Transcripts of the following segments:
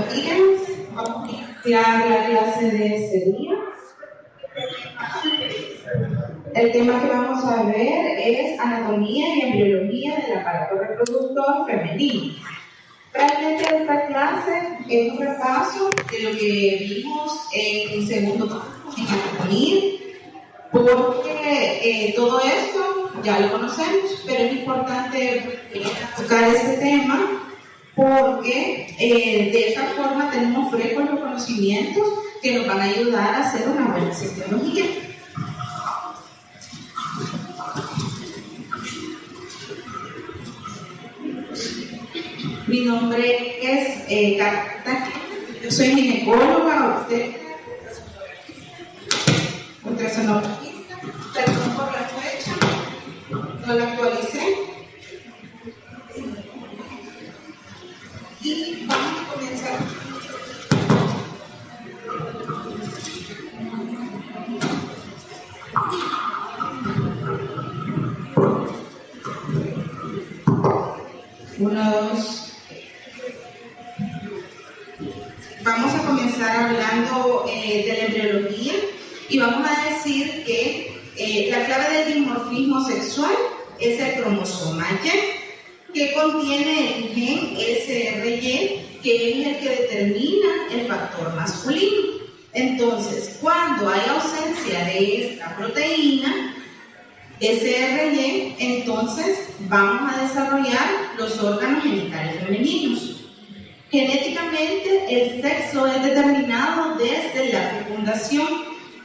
buenos días. Vamos a iniciar la clase de ese día. El tema que vamos a ver es anatomía y embriología del aparato reproductor femenino. Realmente esta clase es un repaso de lo que vimos en el segundo curso en anatomía, porque todo esto ya lo conocemos, pero es importante tocar este tema porque de esta forma tenemos frescos los conocimientos que nos van a ayudar a hacer una buena sexología. Mi nombre es Carta, yo soy ginecóloga, usted ultrasonografista, perdón por la fecha, no la actualicé. Y vamos a comenzar. Vamos a comenzar hablando de la embriología y vamos a decir que la clave del dimorfismo sexual es el cromosoma Y, que contiene el gen SRY, que es el que determina el factor masculino. Entonces, cuando hay ausencia de esta proteína SRY, entonces vamos a desarrollar los órganos genitales femeninos. Genéticamente, el sexo es determinado desde la fecundación,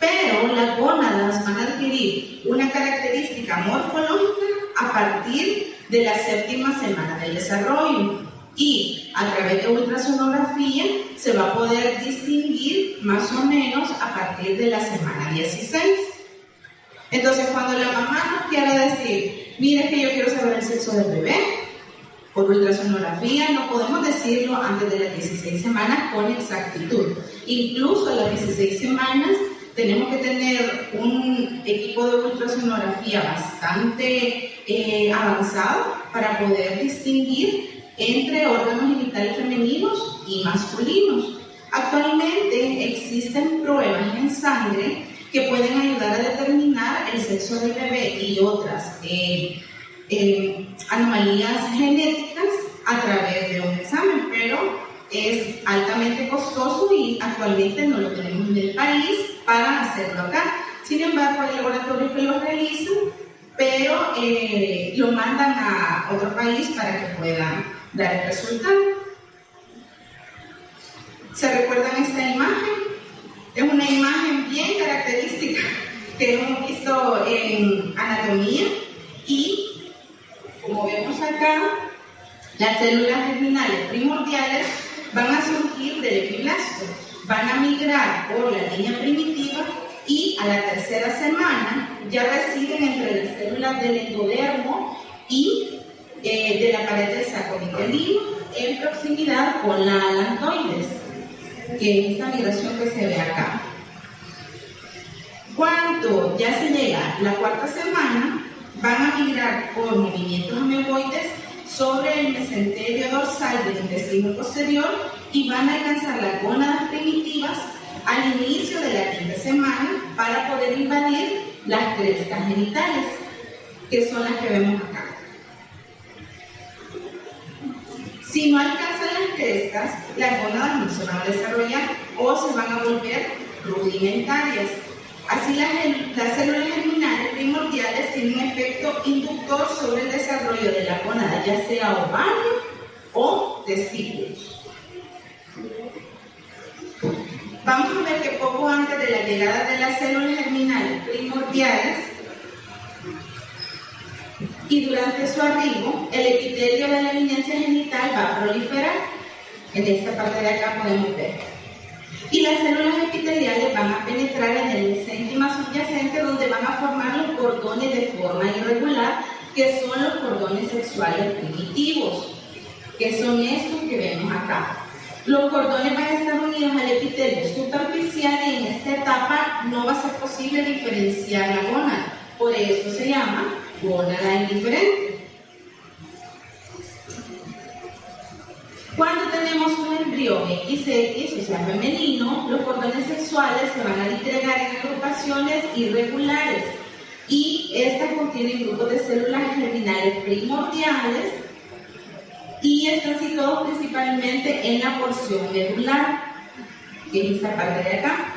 pero las gónadas van a adquirir una característica morfológica a partir de la 7ª semana del desarrollo, y a través de ultrasonografía se va a poder distinguir más o menos a partir de la semana 16. Entonces, cuando la mamá nos quiera decir, mire que yo quiero saber el sexo del bebé, por ultrasonografía no podemos decirlo antes de las 16 semanas con exactitud. Incluso a las 16 semanas tenemos que tener un equipo de ultrasonografía bastante avanzado para poder distinguir entre órganos genitales femeninos y masculinos. Actualmente existen pruebas en sangre que pueden ayudar a determinar el sexo del bebé y otras anomalías genéticas a través de un examen, pero es altamente costoso y actualmente no lo tenemos en el país para hacerlo acá. Sin embargo, hay laboratorios que lo realizan, pero lo mandan a otro país para que puedan dar el resultado. ¿Se recuerdan esta imagen? Es una imagen bien característica que hemos visto en anatomía y, como vemos acá, las células germinales primordiales van a surgir del epiblasto, van a migrar por la línea primitiva y a la 3ª semana ya residen entre las células del endodermo y de la pared del saco vitelino en proximidad con la alantoides, que es esta migración que se ve acá. Cuando ya se llega la 4ª semana, van a migrar por movimientos ameboides sobre el mesenterio dorsal del intestino posterior y van a alcanzar las gónadas primitivas al inicio de la 5ª semana para poder invadir las crestas genitales, que son las que vemos acá. Si no alcanzan las crestas, las gónadas no se van a desarrollar o se van a volver rudimentarias. Así las células germinales primordiales tienen un efecto inductor sobre el desarrollo de la gónada, ya sea ovario o testículos. Vamos a ver que poco antes de la llegada de las células germinales primordiales y durante su arribo, el epitelio de la eminencia genital va a proliferar. En esta parte de acá podemos ver. Y las células epiteliales van a penetrar en el mesénquima subyacente, donde van a formar los cordones de forma irregular, que son los cordones sexuales primitivos, que son estos que vemos acá. Los cordones van a estar unidos al epitelio superficial y en esta etapa no va a ser posible diferenciar la gónada, por eso se llama gónada indiferente. Cuando tenemos un embrión XX, o sea femenino, los cordones sexuales se van a disgregar en agrupaciones irregulares y estas contienen grupos de células germinales primordiales y están situados principalmente en la porción medular, que es esta parte de acá.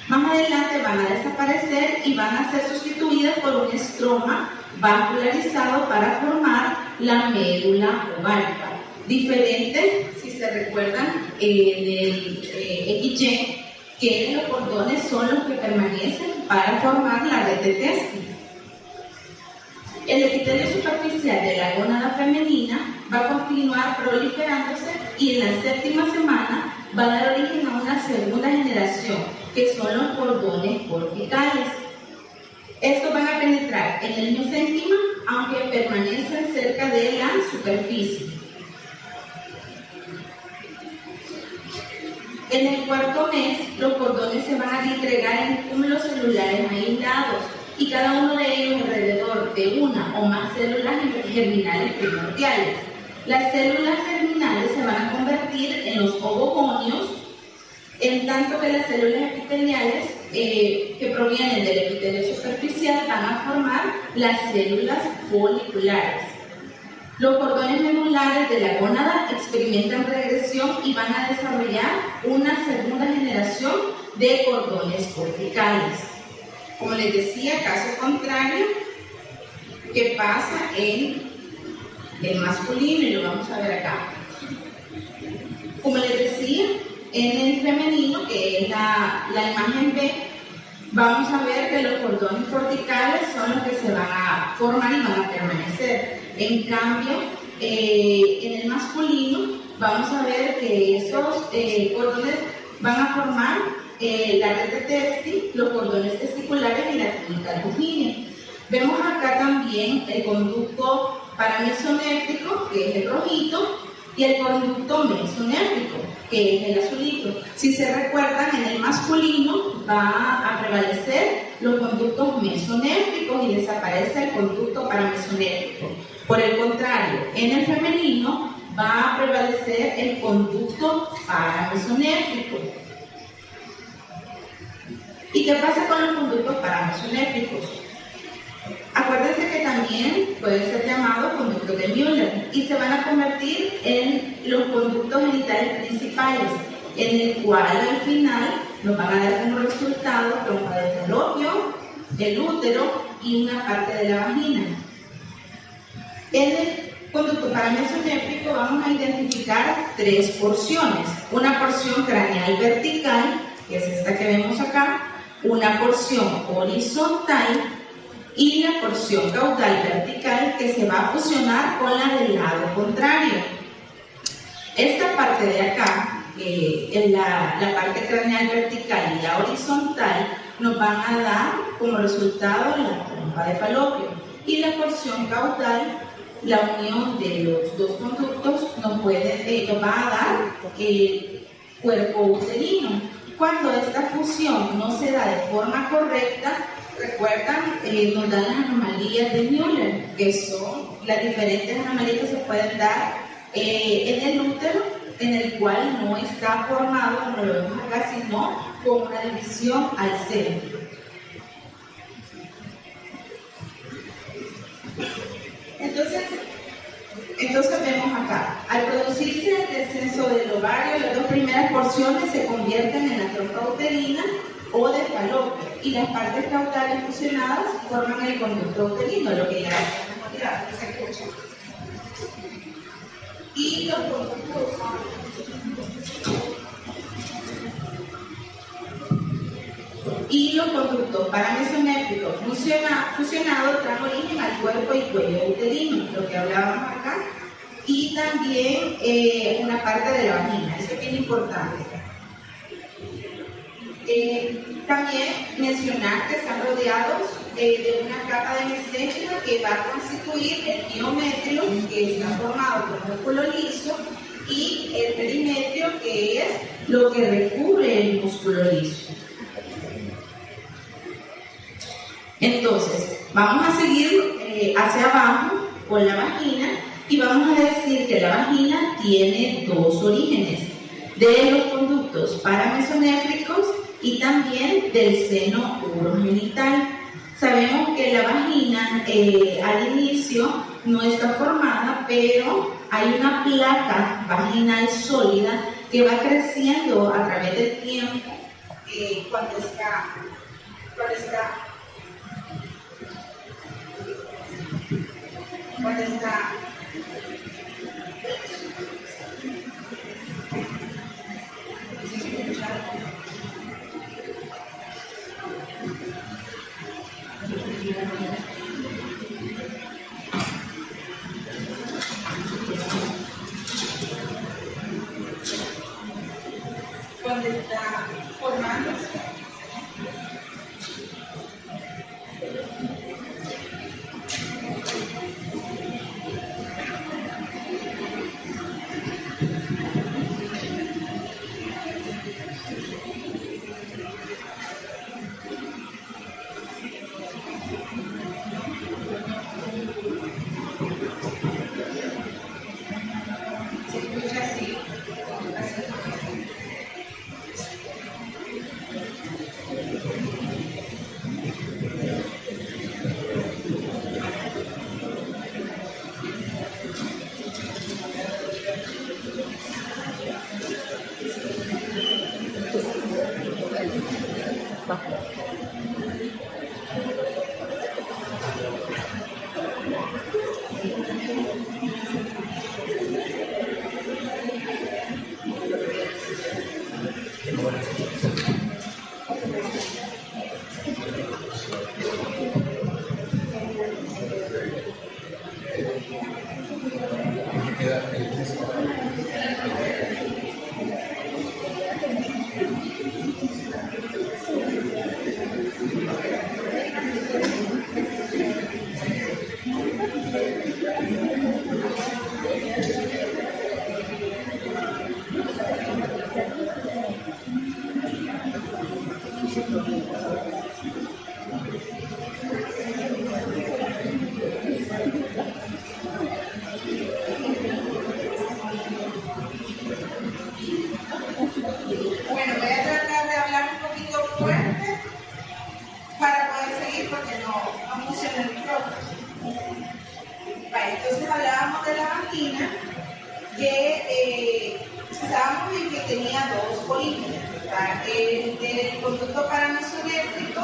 Más adelante van a desaparecer y van a ser sustituidas por un estroma vascularizado para formar la médula ovárica. Diferente, si se recuerdan, en el XY, que los cordones son los que permanecen para formar la red de testis. El epitelio superficial de la gónada femenina va a continuar proliferándose y en la séptima semana va a dar origen a una segunda generación, que son los cordones corticales. Estos van a penetrar en el mesénquima, aunque permanecen cerca de la superficie. En el cuarto mes, los cordones se van a disgregar en cúmulos celulares aislados y cada uno de ellos alrededor de una o más células germinales primordiales. Las células germinales se van a convertir en los ovogonios, en tanto que las células epiteliales que provienen del epitelio superficial van a formar las células foliculares. Los cordones medulares de la gónada experimentan regresión y van a desarrollar una segunda generación de cordones corticales. Como les decía, caso contrario, ¿qué pasa en el masculino? Y lo vamos a ver acá. Como les decía, en el femenino, que es la imagen B, vamos a ver que los cordones corticales son los que se van a formar y van a permanecer. En cambio, en el masculino, vamos a ver que esos cordones van a formar la red de testis, los cordones testiculares y la túnica albuginea. Vemos acá también el conducto paramesonéfrico, que es el rojito, y el conducto mesonéfrico, que es el azulito. Si se recuerdan, en el masculino va a prevalecer los conductos mesonéfricos y desaparece el conducto paramesonéfrico. Por el contrario, en el femenino va a prevalecer el conducto paramesonéfrico. ¿Y qué pasa con los conductos paramesonéfricos? Acuérdense que también puede ser llamado conducto de Müller y se van a convertir en los conductos genitales principales, en el cual al final nos van a dar como resultado trompa de falopio, el útero y una parte de la vagina. En el conducto paramesonéfrico vamos a identificar tres porciones: una porción craneal vertical, que es esta que vemos acá, una porción horizontal y la porción caudal vertical, que se va a fusionar con la del lado contrario. Esta parte de acá, la parte craneal vertical y la horizontal, nos van a dar como resultado la trompa de falopio, y la porción caudal, la unión de los dos conductos, nos va a dar el cuerpo uterino. Cuando esta fusión no se da de forma correcta, recuerdan, nos dan las anomalías de Müller, que son las diferentes anomalías que se pueden dar en el útero, en el cual no está formado, como lo vemos acá, sino con una división al centro. Entonces vemos acá, al producirse el descenso del ovario, las dos primeras porciones se convierten en la trompa uterina o de falopio, y las partes caudales fusionadas forman el conducto uterino, lo que ya hemos mirado, se escucha. Y los conductos paramesonéfricos fusionados dan origen al cuerpo y cuello uterino, lo que hablábamos acá, y también una parte de la vagina. Eso es bien importante. También mencionar que están rodeados de una capa de mesénquima que va a constituir el miometrio, que está formado por músculo liso, y el perimetrio, que es lo que recubre el músculo liso. Entonces, vamos a seguir hacia abajo con la vagina y vamos a decir que la vagina tiene dos orígenes. de los conductos paramesonéfricos y también del seno urogenital. Sabemos que la vagina al inicio no está formada, pero hay una placa vaginal sólida que va creciendo a través del tiempo cuando está formándose. Bueno, voy a tratar de hablar un poquito fuerte para poder seguir porque no funciona el micrófono. Vale, entonces hablábamos de la vagina, que estábamos en que tenía dos polímeros, el del conducto paramesonéfrico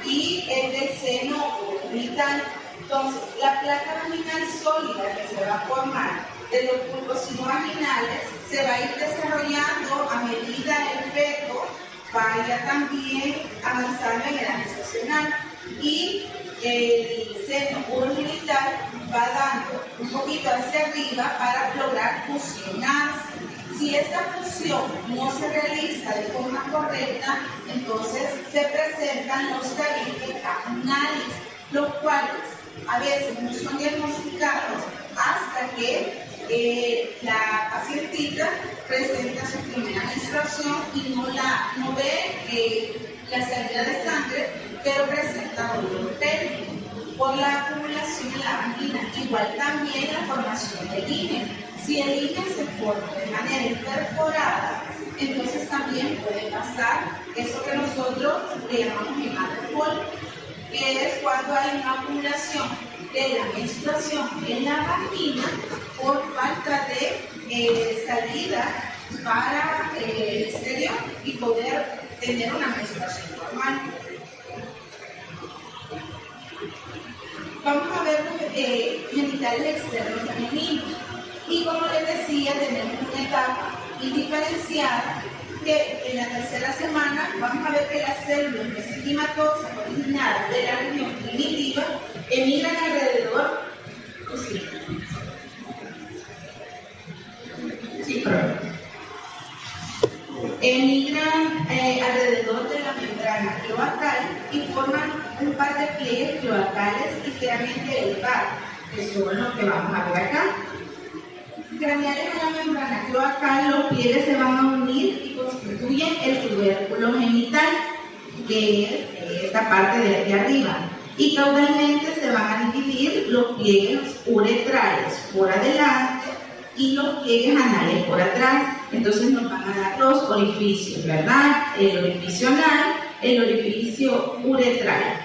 y el del seno urogenital. Entonces, la placa vaginal sólida que se va a formar de los bulbos sinovaginales se va a ir desarrollando a medida el feto vaya también avanzando en edad gestacional, y el seno urogenital va dando un poquito hacia arriba para lograr fusionarse. Si esta fusión no se realiza de forma correcta, entonces se presentan los caries vaginales, los cuales a veces no son diagnosticados hasta que la pacientita presenta su primera menstruación y no ve la salida de sangre, pero presenta dolor pélvico por la acumulación en la vagina. Igual también la formación del himen. Si el himen se forma de manera perforada, entonces también puede pasar eso que nosotros le llamamos hematopol, que es cuando hay una acumulación de la menstruación en la vagina por falta de salida para el exterior y poder tener una menstruación normal. Vamos a ver los genitales externos femeninos. Y como les decía, tenemos una etapa indiferenciada que en la tercera semana vamos a ver que las células mesenquimatosas originadas de la región primitiva emigran alrededor. Emigran alrededor de la membrana cloacal y forman un par de pliegues cloacales ligeramente elevados, que son los que vamos a ver acá. Craneales a la membrana cloacal, los pliegues se van a unir y constituyen el tubérculo genital, que es esta parte de aquí arriba. Y caudalmente se van a dividir los pliegues uretrales por adelante y los pliegues anales por atrás. entonces nos van a dar los orificios, ¿verdad? El orificio anal, el orificio uretral.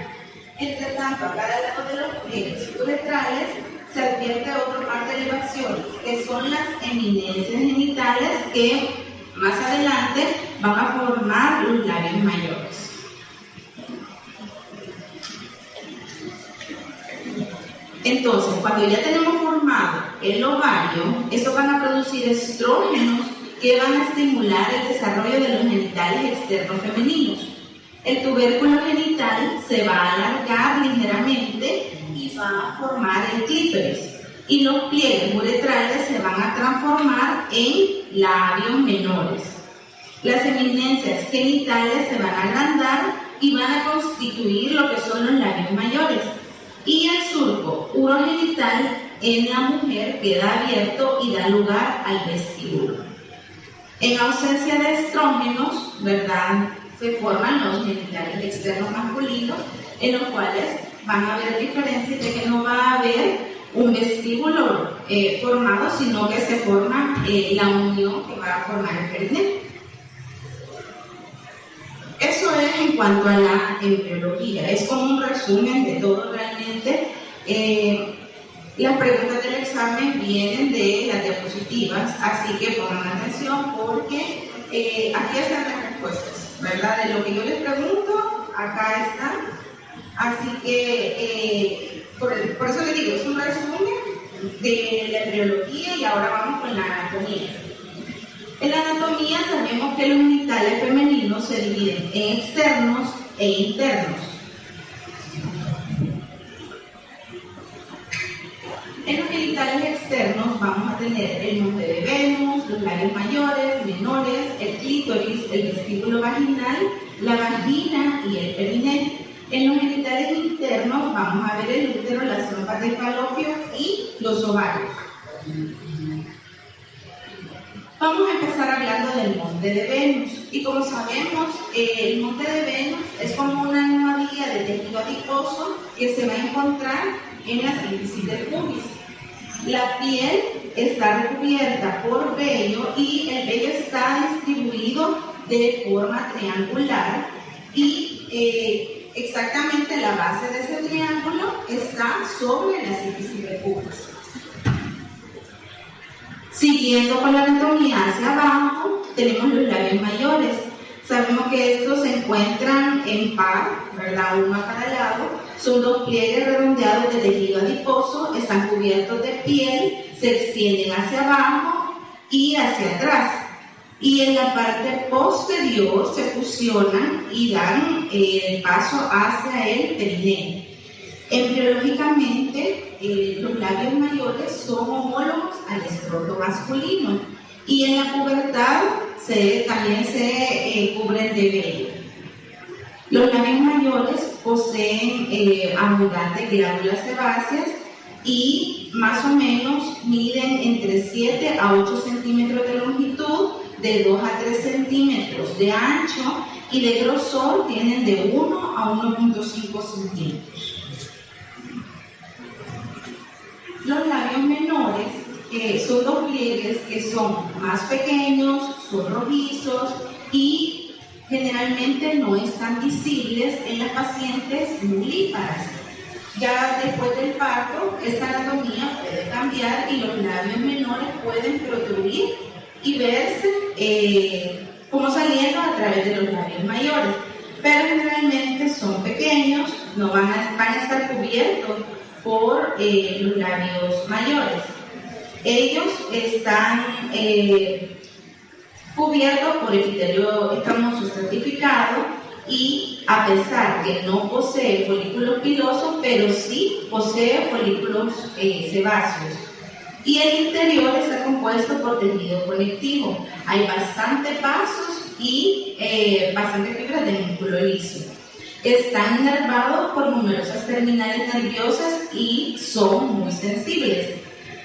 Entre tanto, acá al lado de los pliegues uretrales se advierte otro par de elevaciones, que son las eminencias genitales que más adelante van a formar los labios mayores. Entonces, cuando ya tenemos formado el ovario, estos van a producir estrógenos que van a estimular el desarrollo de los genitales externos femeninos. El tubérculo genital se va a alargar ligeramente y va a formar el clítoris. Y los pliegues uretrales se van a transformar en labios menores. Las eminencias genitales se van a agrandar y van a constituir lo que son los labios mayores. Y el surco urogenital en la mujer queda abierto y da lugar al vestíbulo. En ausencia de estrógenos, ¿verdad?, se forman los genitales externos masculinos, en los cuales van a haber diferencias de que no va a haber un vestíbulo formado, sino que se forma la unión que va a formar el perineo. Eso es en cuanto a la embriología, es como un resumen de todo realmente. Las preguntas del examen vienen de las diapositivas, así que pongan atención porque aquí están las respuestas, ¿verdad? De lo que yo les pregunto, acá están. Así que por eso les digo, es un resumen de la embriología y ahora vamos con la anatomía. En la anatomía sabemos que los genitales femeninos se dividen en externos e internos. En los genitales externos vamos a tener el monte de Venus, los labios mayores, menores, el clítoris, el vestíbulo vaginal, la vagina y el perineo. En los genitales internos vamos a ver el útero, las trompas de falopio y los ovarios. Vamos a empezar hablando del monte de Venus. Y como sabemos, el monte de Venus es como una anomalía de tejido adiposo que se va a encontrar en la síntesis del pubis. La piel está recubierta por vello y el vello está distribuido de forma triangular y exactamente la base de ese triángulo está sobre la síntesis del pubis. Siguiendo con la anatomía hacia abajo, tenemos los labios mayores. Sabemos que estos se encuentran en par, ¿verdad? Uno a cada lado. Son dos pliegues redondeados de tejido adiposo, están cubiertos de piel, se extienden hacia abajo y hacia atrás. Y en la parte posterior se fusionan y dan el paso hacia el perineo. Embriológicamente, los labios mayores son homólogos al escroto masculino y en la pubertad también se cubren de vello. Los labios mayores poseen abundantes glándulas sebáceas y más o menos miden entre 7 a 8 centímetros de longitud, de 2 a 3 centímetros de ancho y de grosor tienen de 1 a 1.5 centímetros. Los labios menores son dos pliegues que son más pequeños, son rojizos y generalmente no están visibles en las pacientes nulíparas. Ya después del parto, esta anatomía puede cambiar y los labios menores pueden protruir y verse como saliendo a través de los labios mayores, pero generalmente son pequeños, no van a estar cubiertos por los labios mayores. Ellos están cubiertos por epitelio escamoso estratificado y a pesar que no posee folículos pilosos, pero sí posee folículos sebáceos. Y el interior está compuesto por tejido conectivo. Hay bastantes vasos y bastantes fibras de músculo liso. Están inervados por numerosas terminales nerviosas y son muy sensibles.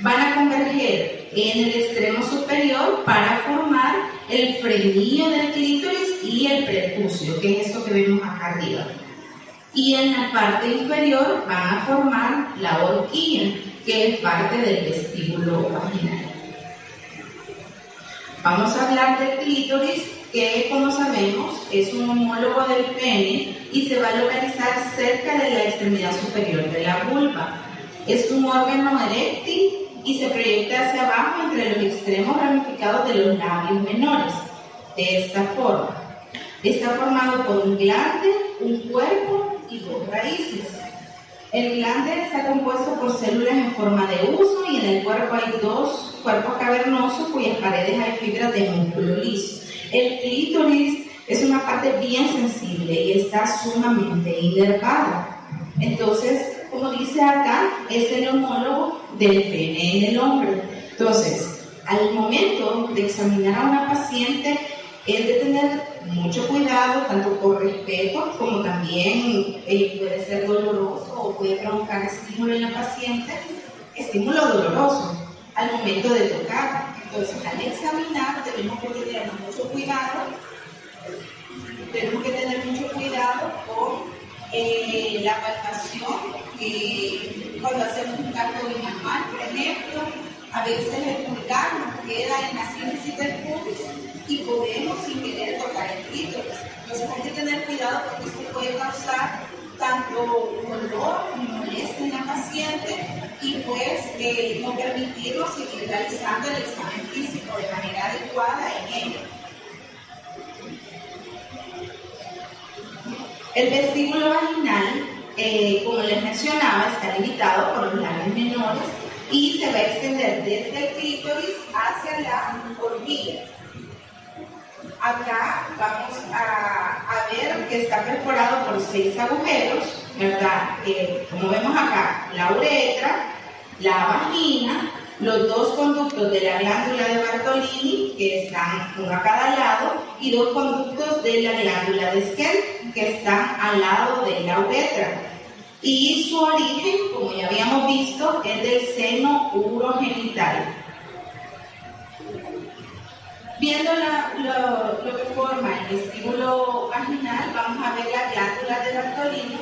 Van a converger en el extremo superior para formar el frenillo del clítoris y el prepucio, que es esto que vemos acá arriba. Y en la parte inferior van a formar la horquilla, que es parte del vestíbulo vaginal. Vamos a hablar del clítoris, que como sabemos es un homólogo del pene y se va a localizar cerca de la extremidad superior de la vulva. Es un órgano eréctil y se proyecta hacia abajo entre los extremos ramificados de los labios menores. De esta forma. Está formado por un glande, un cuerpo y dos raíces. El glande está compuesto por células en forma de huso y en el cuerpo hay dos cuerpos cavernosos cuyas paredes hay fibras de músculo liso. El clítoris es una parte bien sensible y está sumamente inervada. Entonces, como dice acá, es el homólogo del pene en el hombre. Entonces, al momento de examinar a una paciente, es de tener mucho cuidado, tanto por respeto como también puede ser doloroso o puede provocar estímulo en la paciente, estímulo doloroso al momento de tocar. Entonces, al examinar tenemos que tener mucho cuidado, con la palpación, cuando hacemos un canto manual, por ejemplo, a veces el pulgar nos queda en la síntesis del pubis y podemos sin querer tocar el clítoris. Entonces hay que tener cuidado porque esto puede causar tanto dolor como molestia en la paciente y pues no permitirnos seguir realizando el examen físico de manera adecuada en ella. El vestíbulo vaginal, como les mencionaba, está limitado por los labios menores y se va a extender desde el clítoris hacia la horquilla. Acá vamos a ver que está perforado por 6 agujeros, ¿verdad? Como vemos acá, la uretra, la vagina, los dos conductos de la glándula de Bartolini, que están uno a cada lado, y 2 conductos de la glándula de Skene, que están al lado de la uretra. Y su origen, como ya habíamos visto, es del seno urogenital. Viendo lo que forma el vestíbulo vaginal, vamos a ver las glándulas de Bartolini.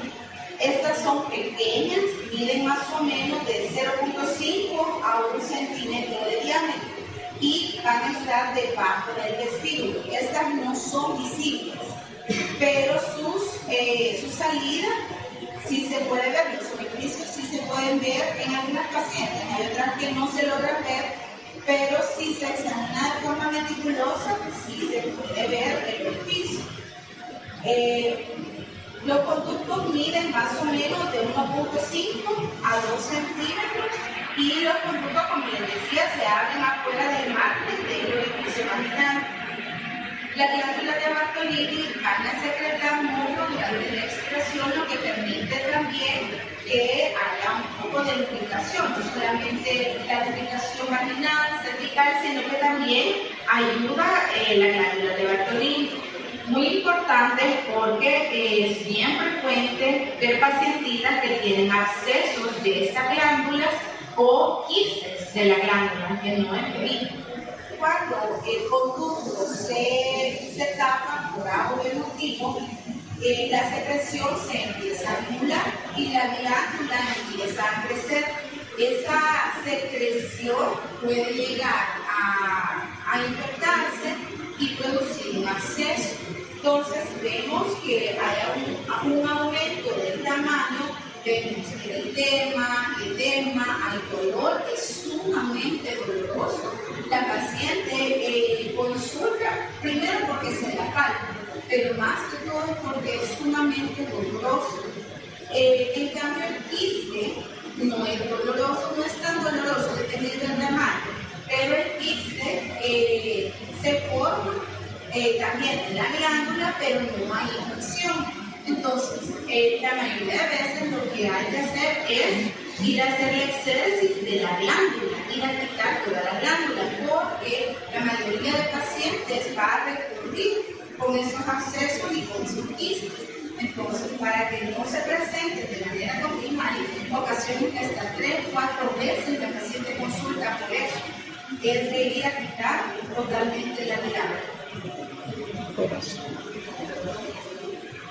Estas son pequeñas, miden más o menos de 0.5 a 1 centímetro de diámetro y van a estar debajo del vestíbulo. Estas no son visibles, pero su salida sí se puede ver, los orificios sí se pueden ver en algunas pacientes, hay otras que no se logran ver, pero si se examina de forma meticulosa, sí se puede ver el orificio. Los conductos miden más o menos de 1.5 a 2 centímetros y los conductos, como les decía, se abren afuera del margen del orificio vaginal. Las glándulas de Bartolini van a secretar mucho durante la expiración, lo que permite también que haya un poco de lubricación, no solamente la lubricación vaginal, cervical, sino que también ayuda la glándula de Bartolini. Muy importante porque es bien frecuente ver pacientitas que tienen abscesos de estas glándulas o quistes de la glándula, que no es benigno. Cuando el conducto se tapa por algo de motivo, la secreción se empieza a acumular y la glándula empieza a crecer. Esa secreción puede llegar a infectarse y producir un absceso. Entonces vemos que hay un aumento del tamaño, vemos el edema, hay dolor, es sumamente doloroso. La paciente consulta primero porque se la palpa, pero más que todo porque es sumamente doloroso. En cambio el quiste no es doloroso, no es tan doloroso dependiendo del tamaño, pero el quiste se forma también en la glándula, pero no hay infección. Entonces, la mayoría de veces lo que hay que hacer es ir a hacer la exéresis de la glándula, ir a quitar toda la glándula, porque la mayoría de pacientes va a recurrir con esos abscesos y con sus quistes. Entonces, para que no se presente de manera continua, hay ocasiones que hasta 3 o 4 veces la paciente consulta por eso, es de ir a quitar totalmente la glándula.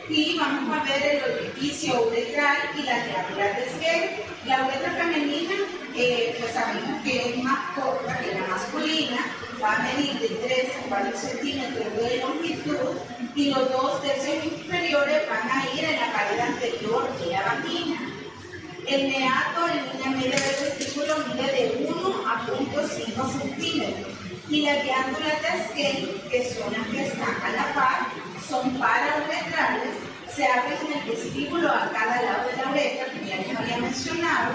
Y vamos a ver el orificio uretral y la glándula de Skene. La uretra femenina, pues sabemos que es más corta que la masculina, va a medir de 3 a 4 centímetros de longitud y los 2 tercios inferiores van a ir en la pared anterior de la vagina. El meato en línea media del vestíbulo mide de 1 a 0.5 centímetros y las glándulas de Skene, que son las que están a la par, son parauretrales, se abren en el vestíbulo a cada lado de la uretra, como ya les había mencionado,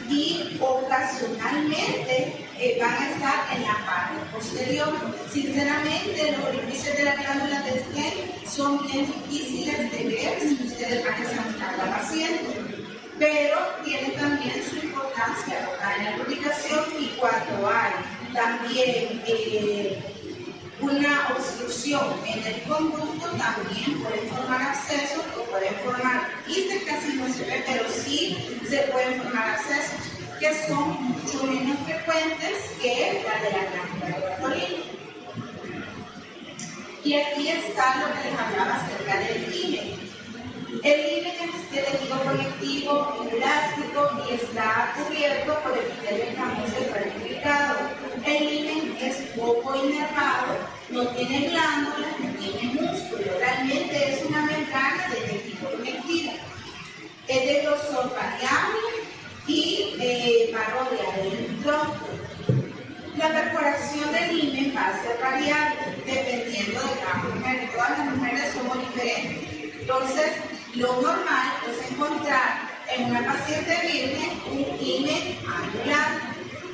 y ocasionalmente van a estar en la parte posterior. Sinceramente, los orificios de la glándula de Skene son bien difíciles de ver si ustedes van a examinar a la paciente, pero tiene también su importancia en la lubricación, y cuando hay también una obstrucción en el conducto, también pueden formar abscesos o pueden formar quistes, casi no se ve, pero sí se pueden formar abscesos, que son mucho menos frecuentes que la de la glándula Bartolini. Y aquí está lo que les hablaba acerca del himen. El himen es de tejido conectivo, elástico y está cubierto por epitelio escamoso ramificado. El himen es poco inervado, no tiene glándulas, no tiene músculo, realmente es una membrana de tejido conectivo. Es de grosor variable y va a rodear el tronco. La perforación del himen va a ser variable dependiendo de cada mujer. Todas las mujeres somos diferentes. Entonces, lo normal es encontrar en una paciente virgen un himen anular,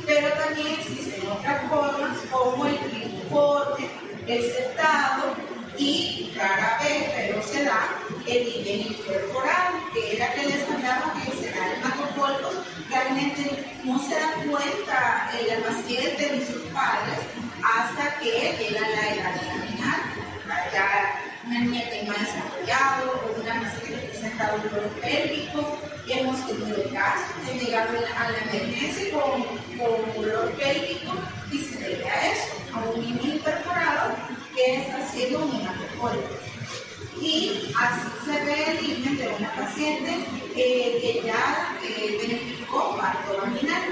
pero también existen otras formas como el triforme, el septado y rara vez, pero se da el himen imperforado, que era que les hablaba que se da el macropolvos. Realmente no se da cuenta la paciente ni sus padres hasta que llega la edad terminal. Ya una niña que no ha desarrollado o una paciente que presenta dolor pélvico. Hemos tenido casos de llegar a la emergencia con dolor pélvico y se debe a eso, a un himen perforado que está haciendo un hematocolpo. Y así se ve el himen de una paciente que ya verificó parto vaginal.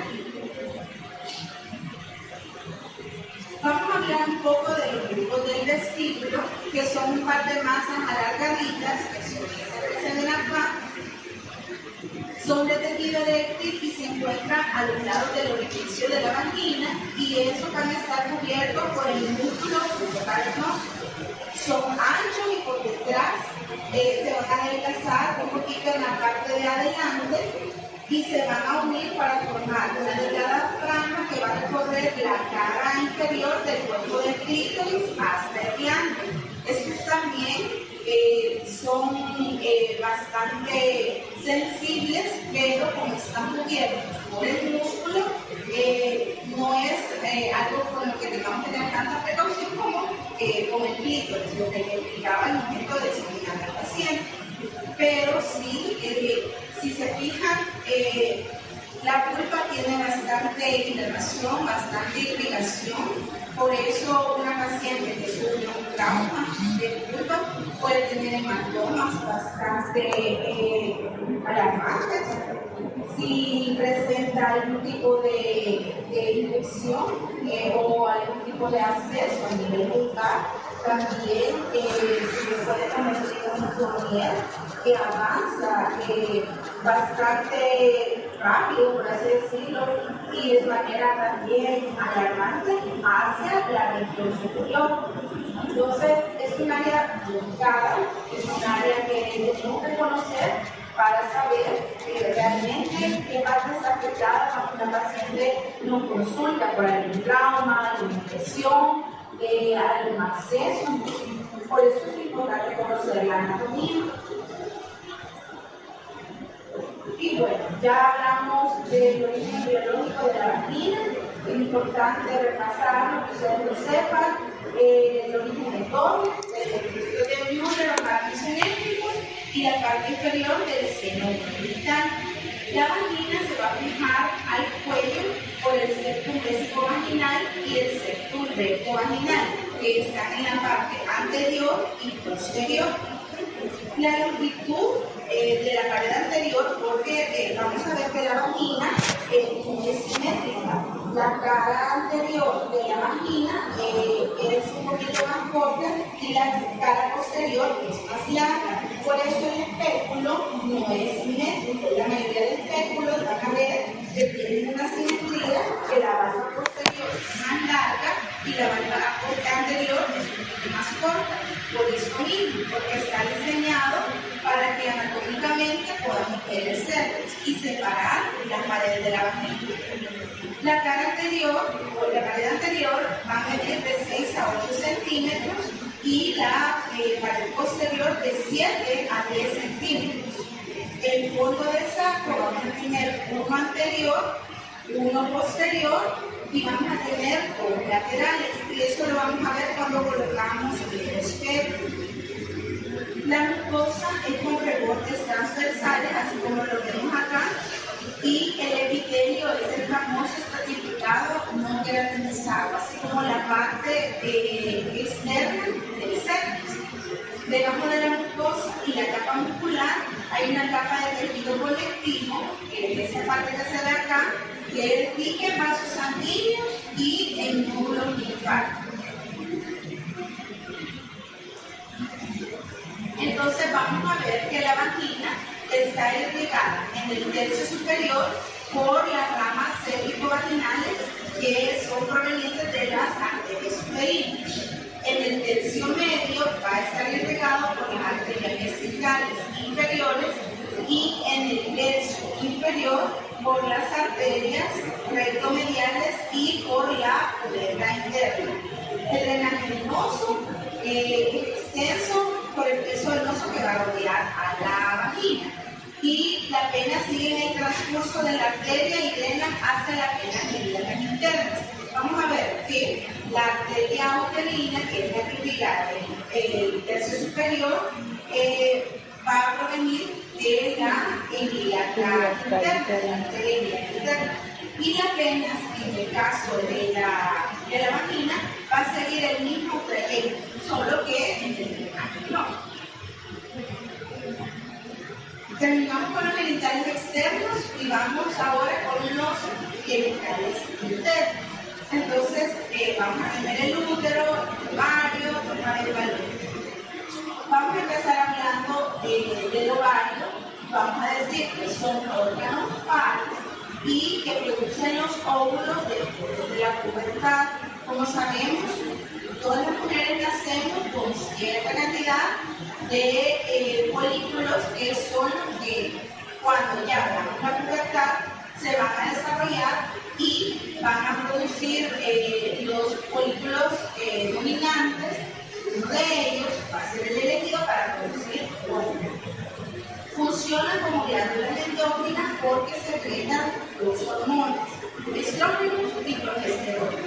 Vamos a hablar un poco de los grupos del vestíbulo, que son un par de masas alargaditas que se crecen acá. Son de tejido eréctil y se encuentran a los lados del orificio de la vagina, y esos van a estar cubiertos por el músculo suprarrenal. Son anchos y por detrás se van a adelgazar un poquito en la parte de adelante y se van a unir para formar una delgada franja que va a recorrer la cara inferior del cuerpo del clítoris hasta el glande. Estos también son bastante sensibles, pero como están cubiertos por el músculo, no es algo con lo que tengamos que tener tanta precaución como con el clítoris, lo que le explicaba al momento de examinar al paciente. Pero sí, si se fijan, la pulpa tiene bastante inervación, bastante irrigación. Por eso una paciente que sufre un trauma de pulpa puede tener hematomas bastante alarmantes. Si presenta algún tipo de infección o algún tipo de absceso a nivel vulvar, también se puede convertir en un pulmonía que avanza bastante rápido, por así decirlo, y de manera también alarmante hacia la región superior. Entonces, es un área delicada, es un área que tenemos que conocer para saber realmente qué parte está afectada cuando una paciente nos consulta por algún trauma, alguna infección, algún acceso. Por eso es importante conocer la anatomía. Y bueno, ya hablamos del origen biológico de la vagina. Es importante repasarlo, que ustedes lo sepan. El origen de todo, el ejercicio de unión de los ganglios eléctricos y la parte inferior del seno umbilical. La vagina se va a fijar al cuello por el septum vesicovaginal y el septum rectovaginal, que están en la parte anterior y posterior. La longitud de la pared anterior, porque vamos a ver que la vagina es simétrica. La cara anterior de la vagina es un poquito más corta y la cara posterior es más larga. Por eso el espéculo no es simétrico. La mayoría de espéculos van a ver que tienen una simetría, que la base posterior es más larga y la base anterior es un poquito más corta. Por eso mismo, porque está diseñado para que anatómicamente podamos ver el cervix y separar las paredes de la vagina. La cara anterior o la pared anterior va a medir de 6 a 8 centímetros y la pared posterior de 7 a 10 centímetros. El fondo del saco vamos a tener uno anterior, uno posterior y vamos a tener dos laterales. Y eso lo vamos a ver cuando colocamos el espejo. La mucosa es con rebordes transversales, así como lo vemos acá, y el epitelio es el famoso estratificado no queratinizado, así como la parte externa del cervix. Debajo de la mucosa y la capa muscular hay una capa de tejido conectivo, que es esa parte que se ve acá, que es dique, vasos sanguíneos y el nódulo linfático. Entonces vamos a ver que la vagina está irrigada en el tercio superior por las ramas cérvico-vaginales que son provenientes de las arterias superiores. En el tercio medio va a estar irrigado por las arterias vesicales inferiores y en el tercio inferior por las arterias rectomediales y por la uretra interna. El drenaje venoso es extenso por el peso venoso que va a rodear a la vagina. Y la pena sigue en el transcurso de la arteria y drena hacia la pena meridiana interna. Vamos a ver que la arteria uterina, que es la que irriga el tercio superior, va a provenir de la ilíaca interna. Y la pena, en el caso de la vagina, va a seguir el mismo trayecto, solo que en el drenaje no. Terminamos con los genitales externos y vamos ahora con los genitales internos. Entonces, vamos a tener el útero, el ovario, el balón. Vamos a empezar hablando del ovario. Vamos a decir que son órganos pares y que producen los óvulos después de la pubertad. Como sabemos, todas las mujeres nacemos con cierta cantidad de folículos que son los que cuando ya damos la pubertad se van a desarrollar y van a producir los folículos dominantes. Uno de ellos va a ser el elegido para producir óvulos. Funcionan como glándulas endócrinas porque secretan los hormonas, estrógenos y progesterona.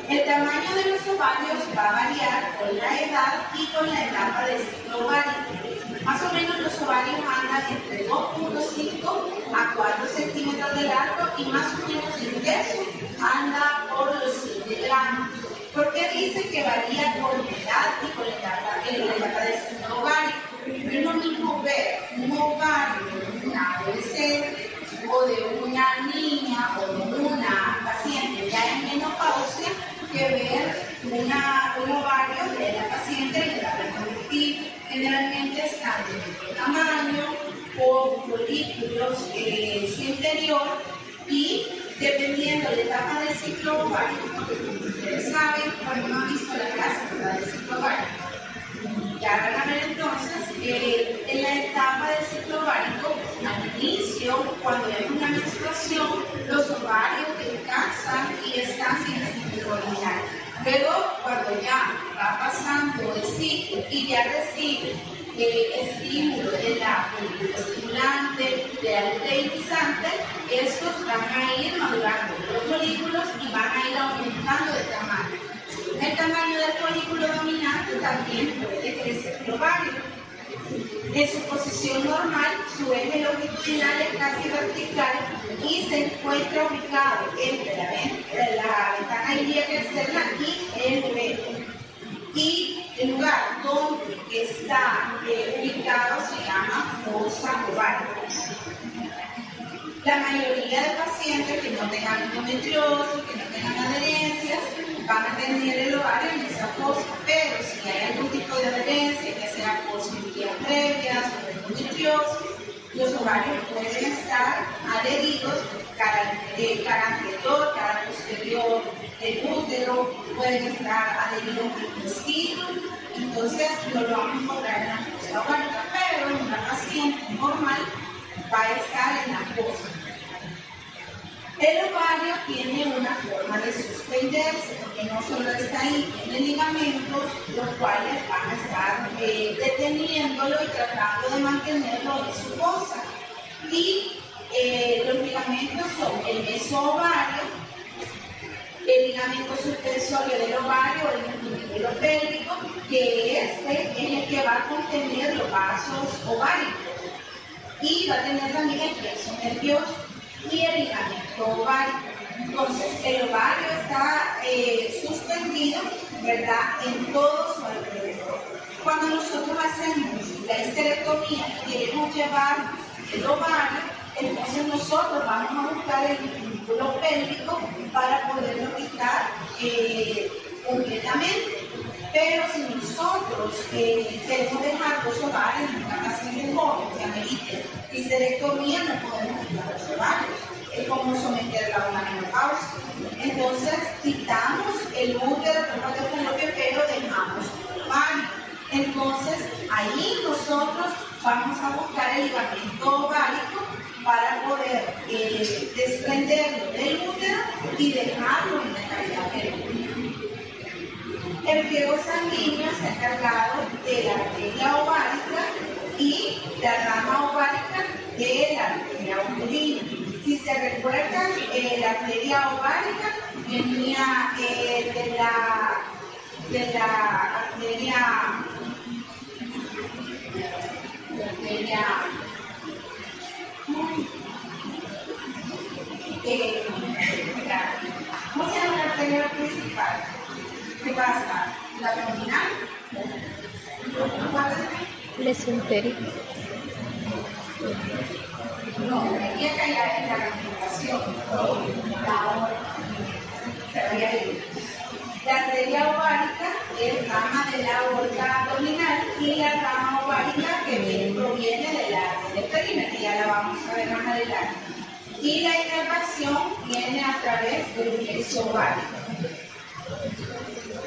El tamaño de los ovarios va a variar con la edad y con la etapa del ciclo ovárico. Más o menos los ovarios andan entre 2.5 a 4 centímetros de largo y más o menos el peso anda por los 7 gramos. ¿Por qué dicen que varía con la edad y con la etapa del ciclo ovárico? No es lo mismo ver un ovario de una adolescente o de una niña o de una paciente ya en menopausia que ver un ovario de la paciente en edad reproductiva. Generalmente están de mismo tamaño, con folículos en su interior y dependiendo de la etapa del ciclo ovárico, porque como ustedes saben, cuando no han visto la clase del ciclo ovárico, ya van a ver entonces en la etapa del ciclo ovárico, al inicio, cuando hay una menstruación, los ovarios descansan y están sin ciclo original. Luego, cuando ya va pasando el ciclo y ya recibe estímulo de la folículo estimulante, de la luteinizante, estos van a ir madurando los folículos y van a ir aumentando de tamaño. El tamaño del folículo dominante también puede crecer el ovario. En su posición normal, su eje longitudinal es casi vertical y se encuentra ubicado entre la ventana ilíaca externa y el útero. Y el lugar donde está ubicado se llama fosa ovárica. La mayoría de pacientes que no tengan endometriosis, que no tengan adherencias, van a tener el ovario en esa fosa, pero si hay algún tipo de adherencia, ya sea por cirugías previas o de endometriosis, los ovarios pueden estar adheridos, cara anterior, cara posterior del útero, pueden estar adheridos al intestino, entonces no lo vamos a encontrar en la fosa ovárica, pero en una paciente normal va a estar en la fosa. El ovario tiene una forma de suspenderse, porque no solo está ahí, tiene ligamentos, los cuales van a estar deteniéndolo y tratando de mantenerlo en su fosa. Y los ligamentos son el mesoovario, el ligamento suspensorio del ovario, el músculo pélvico, que este es el que va a contener los vasos ováricos. Y va a tener también el plexo nervioso y el ligamento ovárico. Entonces, el ovario está suspendido, ¿verdad?, en todo su alrededor. Cuando nosotros hacemos la histerectomía y queremos llevar el ovario, entonces nosotros vamos a buscar el músculo pélvico para poderlo quitar completamente. Pero si nosotros queremos dejar los ovarios en una paciente joven que amerite histerectomía, no podemos quitar los ovarios. Es como someterla a una menopausia. Entonces, quitamos el útero, trompa de falopio, pero dejamos el ovario. Entonces, ahí nosotros vamos a buscar el ligamento ovárico para poder desprenderlo del útero y dejarlo en la cavidad del útero. El riego sanguíneo está encargado de la arteria ovárica y la rama ovárica de la arteria uterina. Si se recuerdan, la arteria ovárica venía de la arteria ¿cómo se llama la arteria principal? ¿Qué pasa? ¿La abdominal? La esfintérica. No, debería callar en la ramificación. La arteria ovárica es rama de la aorta abdominal y la rama ovárica que proviene de la arteria uterina, que ya la vamos a ver más adelante. Y la inervación viene a través del plexo ovárico.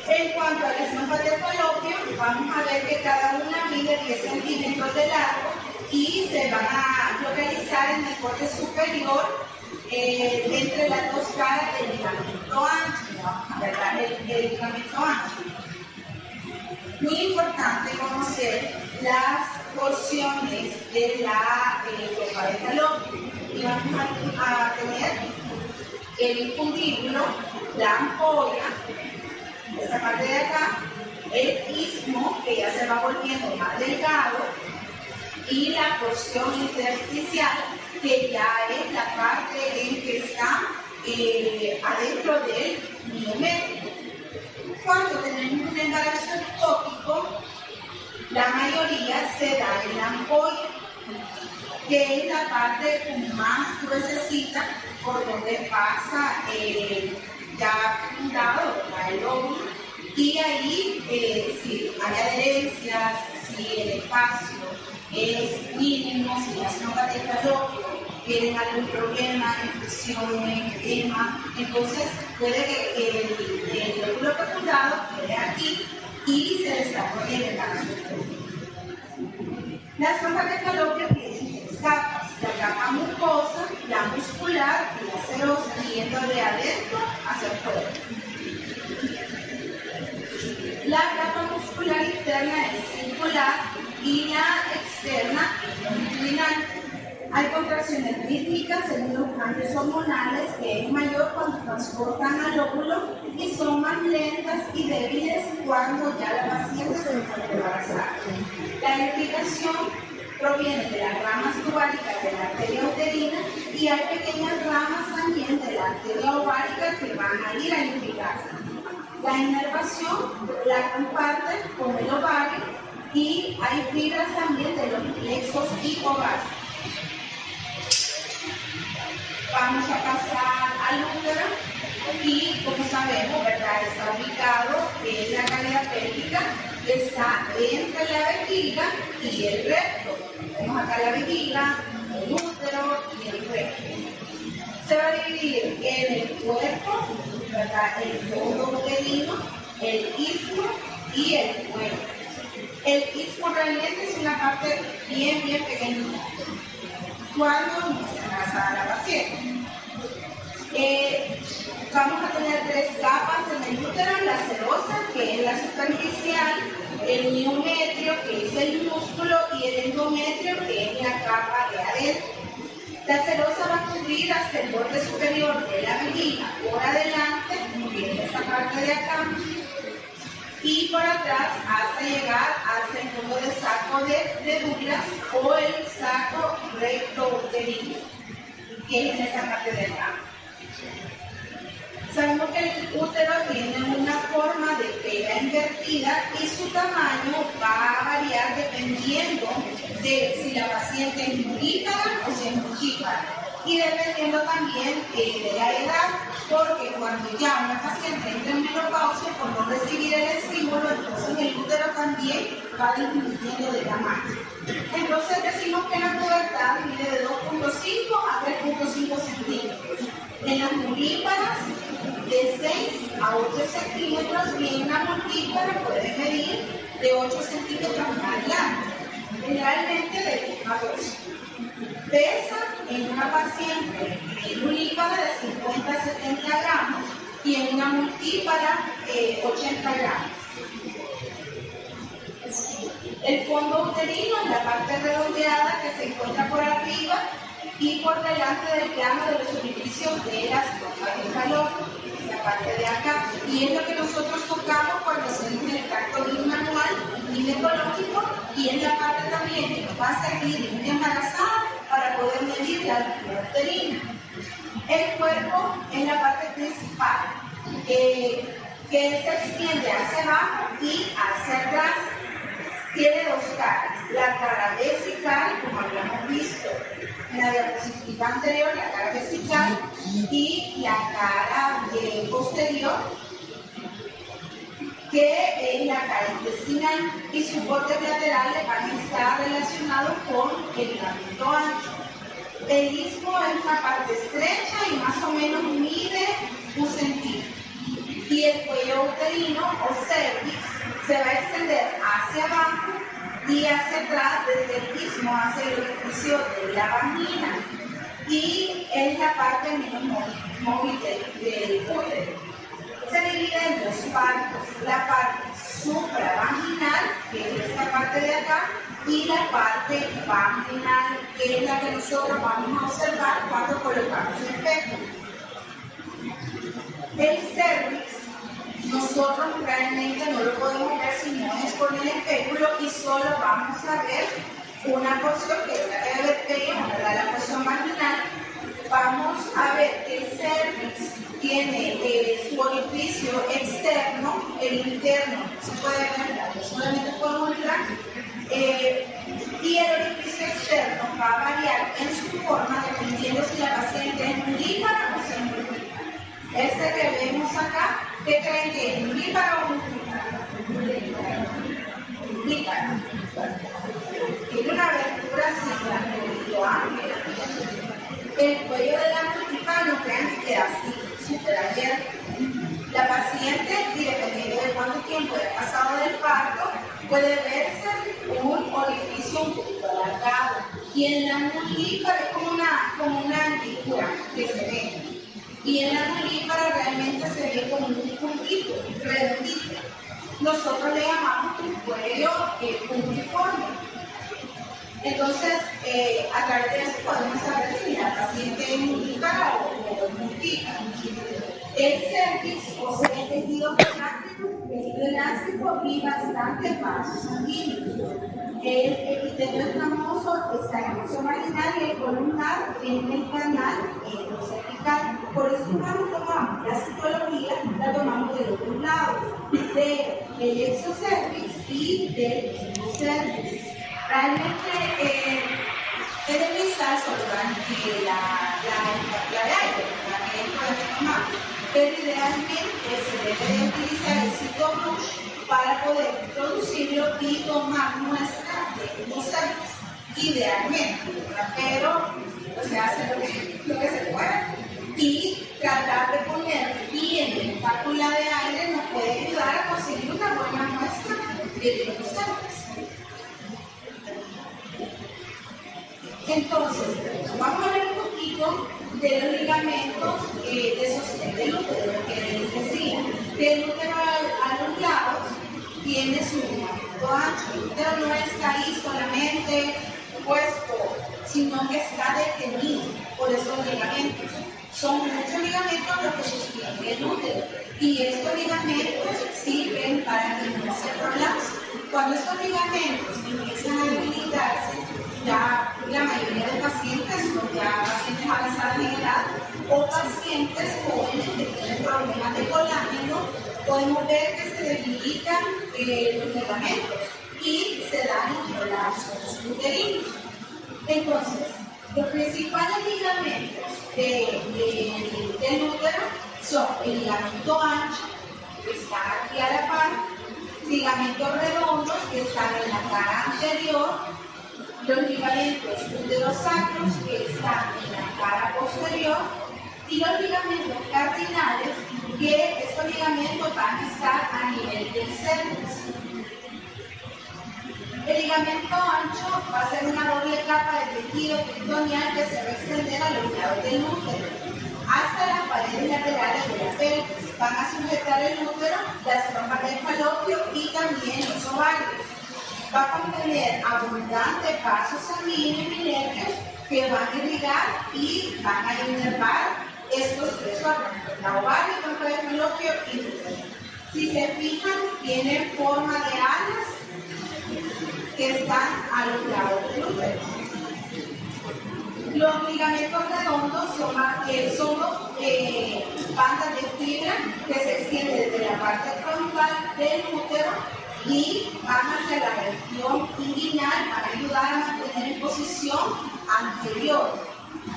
En cuanto a las trompas de falopio, vamos a ver que cada una mide 10 centímetros de largo y se van a localizar en el corte superior entre las dos caras del ligamento ancho, ¿verdad? El ligamento ancho. Muy importante conocer las porciones de la trompa de falopio. Y vamos a tener el infundíbulo, la ampolla, esta parte de acá, el istmo, que ya se va volviendo más delgado, y la porción intersticial, que ya es la parte en que está adentro del miometrio. Cuando tenemos un embarazo ectópico, la mayoría se da en la ampolla, que es la parte como más gruesecita por donde pasa ya fecundado el óvulo, y ahí si hay adherencias, si el espacio es mínimo, si las trompas de falopio tienen algún problema, infección, edema, entonces puede que el óvulo fecundado quede aquí y se desarrolle el embarazo. Las trompas de falopio tienen tres capas: la capa mucosa, la muscular y la serosa, yendo de adentro hacia afuera. La capa muscular interna es circular y la externa es longitudinal. Hay contracciones rítmicas según los cambios hormonales, que es mayor cuando transportan al óvulo, y son más lentas y débiles cuando ya la paciente se encuentra embarazada. La irrigación proviene de las ramas tubáricas de la arteria uterina, y hay pequeñas ramas también de la arteria ovárica que van a ir a irrigar. La inervación la comparten con el ovario, y hay fibras también de los plexos y ovarios. Vamos a pasar al útero y, como sabemos, ¿verdad? Está ubicado en la cavidad pélvica, está entre la vejiga y el recto. Tenemos acá la vejiga, el útero y el recto. Se va a dividir en el cuerpo, ¿verdad? El fondo uterino, el istmo y el cuello. El istmo realmente es una parte bien pequeñita. Cuando nos embarazada la paciente. Vamos a tener 3 capas en el útero: la serosa, que es la superficial, el miometrio, que es el músculo, y el endometrio, que es la capa de adentro. La serosa va a cubrir hasta el borde superior de la vejiga por adelante, que es esta parte de acá, y por atrás hasta llegar hasta el fondo del saco de Douglas o el saco recto uterino, que es esta parte de acá. Sabemos que el útero tiene una forma de pera invertida y su tamaño va a variar dependiendo de si la paciente es mulípara o si es multípara, y dependiendo también de la edad, porque cuando ya una paciente entra en menopausia, por no recibir el estímulo, entonces el útero también va disminuyendo de tamaño. Entonces decimos que la pubertad mide de 2.5 a 3.5 centímetros. En las mulíparas, de 6 a 8 centímetros, y en una multípara puede medir de 8 centímetros más largo, generalmente de 1 a 12. Pesa en una paciente mulípara de 50 a 70 gramos y en una multípara 80 gramos. El fondo uterino es la parte redondeada que se encuentra por arriba y por delante del plano de los orificios de las trompas de calor, la parte de acá, y es lo que nosotros tocamos cuando hacemos el tracto manual ginecológico, y es la parte también que nos va a servir en una embarazada para poder medir la altura uterina. El cuerpo es la parte principal que se extiende hacia abajo y hacia atrás. Tiene 2 caras: la cara vesical, como habíamos visto en la diapositiva anterior, la cara vesical, y la cara posterior, que es la cara intestinal, y sus bordes laterales van a estar relacionados con el ligamento ancho. El istmo es una parte estrecha y más o menos mide 1 centímetro. Y el cuello uterino o cervix se va a extender hacia abajo y hacia atrás, desde el istmo hacia el orificio de la vagina, y es la parte menos móvil del útero. Se divide en 2 partes: la parte supravaginal, que es esta parte de acá, y la parte vaginal, que es la que nosotros vamos a observar cuando colocamos el péndulo. El cervix nosotros realmente no lo podemos ver si no es con el espéculo, y solo vamos a ver una porción que es la que veíamos, ¿verdad? La porción vaginal. Vamos a ver que el cervix tiene su orificio externo, el interno se puede ver, solamente podemos mirar, y el orificio externo va a variar en su forma dependiendo si la paciente es mulípara o semimulípara. Este que vemos acá, ¿qué creen que es? ¿Mulípara o multípara? Multípara. Tiene una abertura amplia. El cuello de la multípara no crean que queda así, súper abierto. La paciente, y dependiendo de cuánto tiempo haya pasado del parto, puede verse un orificio un poquito alargado. Y en la multípara es como una antigua que se ve. Y en la mulípara realmente se ve como un puntito, redondito. Nosotros le llamamos un cuello puntiforme. Entonces, a través de eso podemos saber si la paciente es mulípara o es multípara. El cervix posee tejido plástico, tejido elástico y bastante vasos sanguíneos. El epitelio escamoso está en la porción vaginal y el columnar en el canal endocervical. Por eso cuando tomamos la citología, la tomamos de los 2 lados, del exocervix y del endocervix. Realmente En el cristal solo dan la de aire, la que podemos tomar. Pero idealmente se debe utilizar el CitoBrush para poder introducirlo y tomar muestra de los cerdos. Idealmente, pero se hace lo que se puede. Y tratar de poner bien la espátula de aire nos puede ayudar a conseguir una buena muestra de los cerdos. Entonces, vamos a hablar un poquito de los ligamentos de sostén del útero, lo que les decía. Que el útero a los lados tiene su ligamento ancho. El útero no está ahí solamente puesto, sino que está detenido por esos ligamentos. Son muchos ligamentos los que sostienen el útero. Y estos ligamentos sirven para que no se prolapse. Cuando estos ligamentos empiezan a debilitarse, ya la mayoría de pacientes son ya pacientes avanzados en edad o pacientes jóvenes que tienen problemas de colágeno, podemos ver que se debilitan los ligamentos y se dan los prolapsos uterinos. Entonces, los principales ligamentos del útero son el ligamento ancho, que está aquí a la par, ligamentos redondos, que están en la cara anterior, los ligamentos uterosacros, que están en la cara posterior, y los ligamentos cardinales, que estos ligamentos van a estar a nivel del cervix. El ligamento ancho va a ser una doble capa de tejido peritoneal que se va a extender a los lados del útero, hasta las paredes laterales de la pelvis. Van a sujetar el útero, las trompas del falopio y también los ovarios. Va a contener abundante vaso sanguíneo y nervios que van a irrigar y van a inervar estos tres órganos, la ovario, trompa del falopio y útero. Si se fijan, tienen forma de alas que están a los lados del útero. Los ligamentos redondos son bandas de fibra que se extienden desde la parte frontal del útero y van hacia la región inguinal para ayudar a mantener en posición anterior.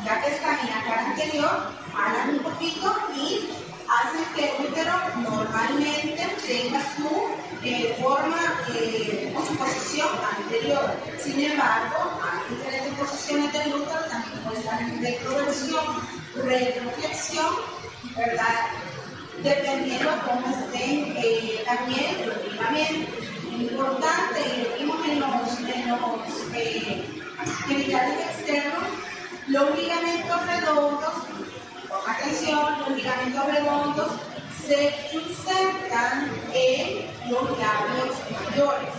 Ya que están en la cara anterior, jalan un poquito y hacen que el útero normalmente tenga su forma o su posición anterior. Sin embargo, hay diferentes posiciones del útero, también puede estar en retroversión, retroflexión, ¿verdad? Dependiendo cómo estén también los ligamentos. Importante, y lo vimos en los genitales externos, los ligamentos redondos, con atención, los ligamentos redondos se insertan en los labios mayores.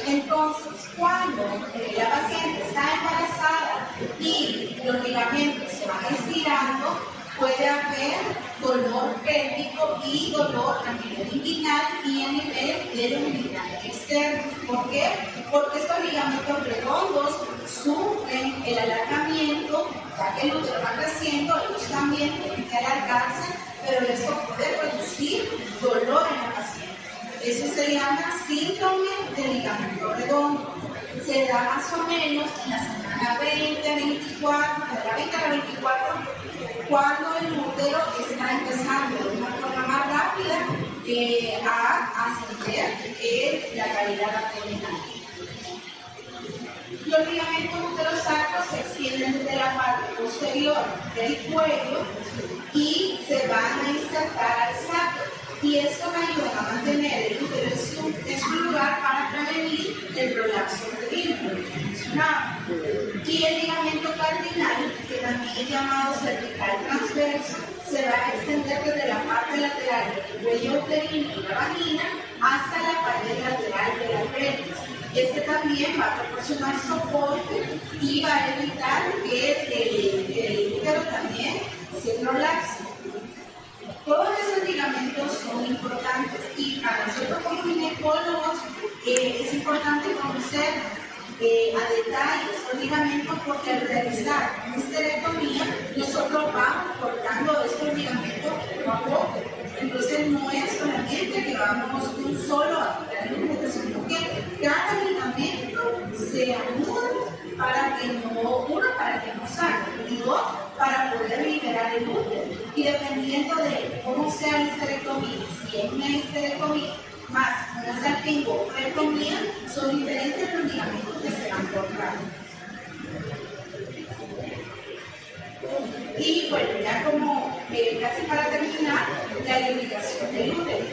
Entonces, cuando la paciente está embarazada y los ligamentos se van estirando, puede haber dolor pélvico y dolor a nivel inguinal y a nivel de los genitales externos. ¿Por qué? Porque estos ligamentos redondos sufren el alargamiento, ya que el útero va creciendo, ellos también tienen que alargarse, pero esto puede producir dolor en la paciente. Eso se llama síndrome de ligamento redondo. Se da más o menos en la semana 20-24, de la 20 a la 24, cuando el útero está empezando de una forma más rápida a ascender la calidad abdominal. Los ligamentos uterosacros se extienden desde la parte posterior del cuello y se van a insertar al sacro. Y esto me ayuda a mantener el útero en su lugar para prevenir el prolapso uterino, como mencionaba. Y el ligamento cardinal, que también es llamado cervical transverso, se va a extender desde la parte lateral del cuello uterino y la vagina hasta la pared lateral de la pelvis. Este también va a proporcionar soporte y va a evitar que el útero también se prolapse. Todos esos ligamentos son importantes y para nosotros como ginecólogos es importante conocer a detalle esos ligamentos porque al realizar una esterectomía nosotros vamos cortando estos ligamentos poco a poco. Entonces no es solamente que vamos de un solo a quitar el útero, sino que cada ligamento se anuda para que no salga, y dos, para poder liberar el útero. Y dependiendo de cómo sea la histerectomía, si es una histerectomía más una salpingo-frectomía, son diferentes los ligamentos que se van cortando. Y bueno, ya como casi para terminar, la irrigación del útero.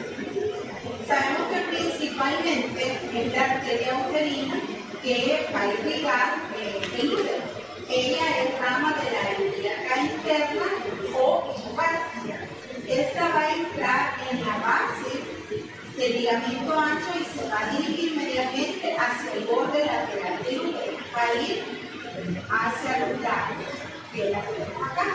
Sabemos que principalmente es la arteria uterina que va a irrigar el útero. Ella es rama de la ilíaca interna o hipostática. Esta va a entrar en la base del ligamento ancho y se va a dirigir inmediatamente hacia el borde lateral del útero. Va a ir hacia los lados, que la tenemos acá.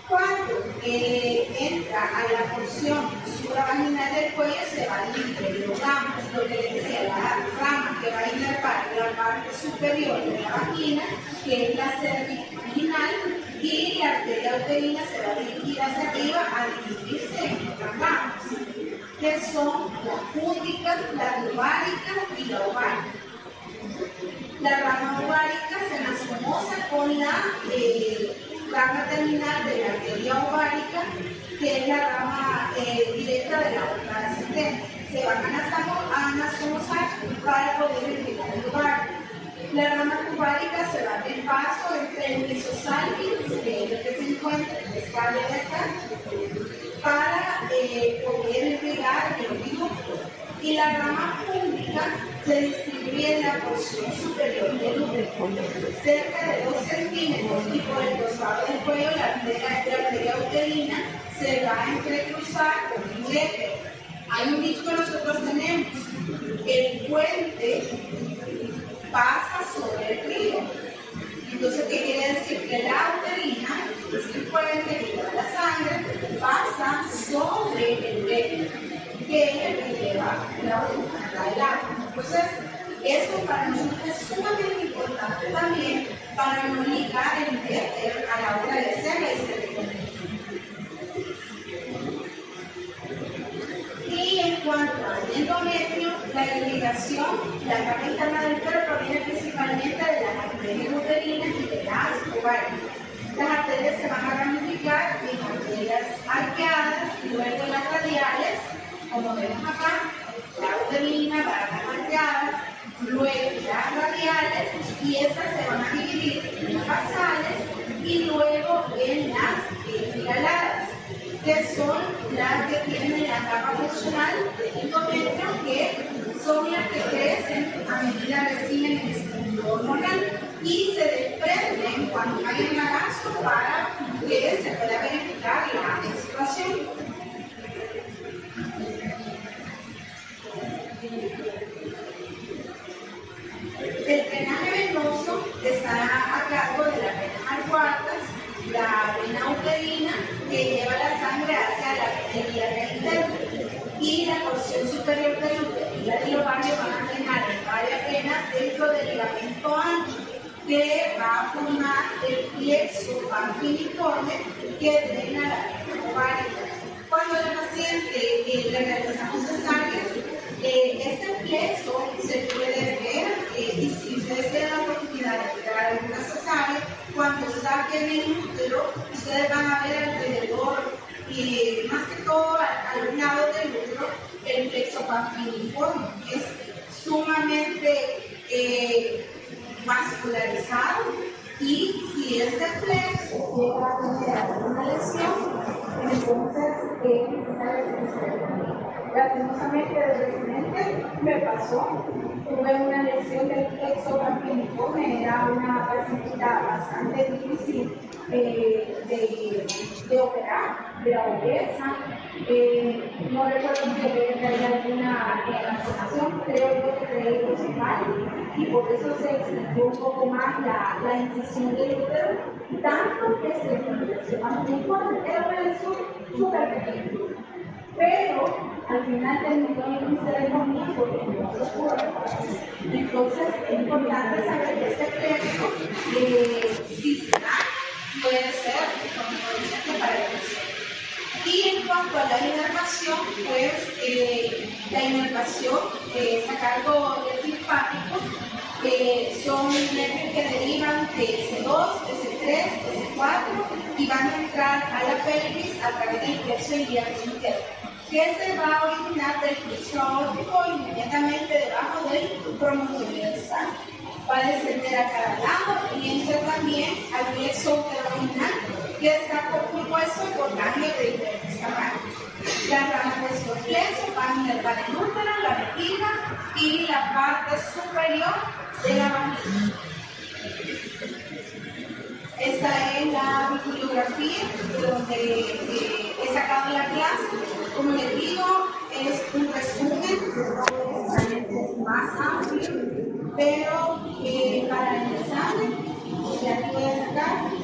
Cuando entra a la porción supravaginal del cuello, se va a dividir en dos ramas, lo que les decía, la rama que va a inervar la parte superior de la vagina, que es la cervix vaginal, y la arteria uterina se va a dirigir hacia arriba a dividirse en otras ramas, que son la púdica, la ovárica y la ovárica. La rama ovárica se asomosa con la rama terminal de la arteria ovárica, que es la rama directa de la otra ascendente. Se van a anasomosar para poder irrigar el ovario. La rama ovárica se va a dar paso entre el mesosalpinx, que es el que se encuentra en esta área de acá, para poder irrigar el ovídulo. Y la rama pública se distribuye en la porción superior del útero, cerca de 2 centímetros, y por el costado del cuello la arteria uterina se va a entrecruzar con un uréter. Hay un dicho que nosotros tenemos: el puente pasa sobre el río. Entonces, ¿qué quiere decir? Que la uterina, que es el puente que lleva la sangre, pasa sobre el uréter, que es el que lleva la orina del agua. Entonces, eso para nosotros es sumamente importante también para no ligar el uréter a la hora de hacer la histerectomía. Y en cuanto al endometrio, la irrigación, la capa interna del útero proviene principalmente de las arterias uterinas y de las ováricas. Las arterias se van a ramificar en arterias arqueadas y luego las radiales, como vemos acá, la uterina va a estar arqueada, luego las radiales, y esas se van a dividir en las basales y luego en las espiraladas, que son las que tienen la capa funcional del endometrio, que son las que crecen a medida que reciben el estímulo hormonal y se desprenden cuando hay embarazo para que se pueda verificar la menstruación. El drenaje venoso está a cargo de las venas arcuatas, la vena uterina, que lleva la sangre hacia la ilíaca interna, y la porción superior del útero y la del ovario van a drenar en varias venas dentro del ligamento ancho, que va a formar el plexo panfiliforme que drena la vena ovárica. Cuando al paciente le realizamos cesárea, este plexo se puede ver, y si ustedes tienen la oportunidad de crear una cesárea, cuando saquen el útero, ustedes van a ver alrededor, y más que todo a los lados del útero, el plexo panfiliforme, que es sumamente vascularizado, y si este plexo llega a tener alguna lesión, entonces es necesario. Lastimosamente, recientemente me pasó, tuve una lesión del plexo panfiliforme, era una pacientita bastante difícil de operar, era obesa, no recuerdo si había alguna transformación, creo yo que creí principal, y por eso se extendió un poco más la incisión del útero, tanto que se infeccionó panfiliforme, era una lesión súper pequeña. Pero al final terminó en histerectomía porque no se pudo reparar. Entonces es importante saber que este plexo, si se da, puede ser contraproducente para el paciente. Y en cuanto a la inervación, pues la inervación es a cargo del linfático, son nervios que derivan de S2, S3, S4 y van a entrar a la pelvis a través del plexo ilíaco interno, que se va a originar del plexo aórtico inmediatamente debajo del promontorio del sacro. Va a descender a cada lado y entra también al plexo abdominal, que está compuesto por ganglios de diferentes tamaños. Las ramas de estos plexos van a inervar el útero, la vejiga y la parte superior de la vagina. Esta es la bibliografía donde he sacado la clase. Como les digo, es un resumen más amplio, pero para el examen, ya aquí voy a sacar